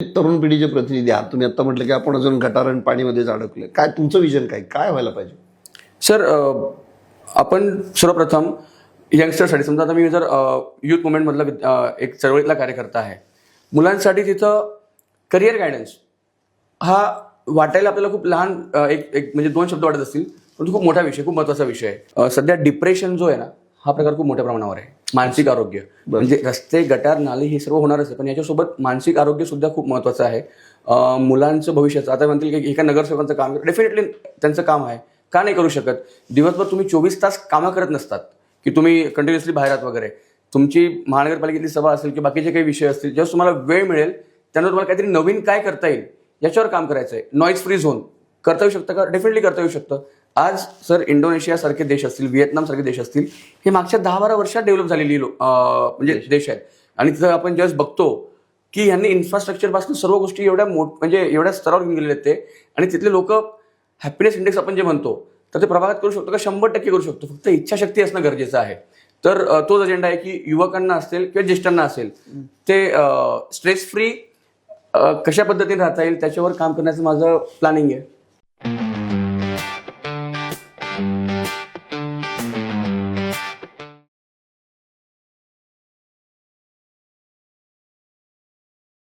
तरुण पिढीचे प्रतिनिधी आहात तुम्ही. आता म्हटलं की आपण अजून गटार आणि पाणीमध्येच अडकले. काय तुमचं विजन काय व्हायला पाहिजे? सर, आपण सर्वप्रथम यंगस्टरसाठी, समजा आता मी जर युथ मुवमेंटमधला एक चळवळीतला कार्यकर्ता आहे, मुलांसाठी तिथं करिअर गायडन्स हा वाटायला आपल्याला खूप लहान एक म्हणजे 2 शब्द वाटत असतील, पण खूप मोठा विषय, खूप महत्त्वाचा विषय आहे. सध्या डिप्रेशन जो आहे ना, हा प्रकार खूप मोठ्या प्रमाणावर आहे. मानसिक आरोग्य म्हणजे रस्ते, गटार, नाली हे सर्व होणारच आहे, पण याच्यासोबत मानसिक आरोग्य सुद्धा खूप महत्त्वाचं आहे. मुलांचं भविष्याचं, आता म्हणतील की एका नगरसेवकांचं काम, डेफिनेटली त्यांचं काम आहे, का नाही करू शकत? दिवसभर तुम्ही 24 तास कामं करत नसतात की तुम्ही कंटिन्युअसली बाहेर आहात वगैरे. तुमची महानगरपालिकेतली सभा असेल की बाकीचे काही विषय असतील, जेव्हा तुम्हाला वेळ मिळेल त्यानंतर तुम्हाला काहीतरी नवीन काय करता येईल याच्यावर काम करायचं आहे. नॉईज फ्री झोन करता येऊ शकतं का? डेफिनेटली करता येऊ शकतं. आज सर इंडोनेशियासारखे देश असतील, व्हिएतनामसारखे देश असतील, हे मागच्या 10-12 वर्षात डेव्हलप झालेली म्हणजे देश आहेत. आणि तिथं आपण ज्यावेळेस बघतो की ह्यांनी इन्फ्रास्ट्रक्चरपासून सर्व गोष्टी एवढ्या म्हणजे एवढ्या स्तरावर घेऊन गेलेले आहेत ते, आणि तिथले लोक हॅपीनेस इंडेक्स आपण जे म्हणतो तर ते प्रभागात करू शकतो का? 100% करू शकतो. फक्त इच्छाशक्ती असणं गरजेचं आहे. तर तोच अजेंडा आहे की युवकांना असेल किंवा ज्येष्ठांना असेल, ते स्ट्रेस फ्री कशा पद्धतीने राहता येईल त्याच्यावर काम करण्याचं माझं प्लॅनिंग आहे.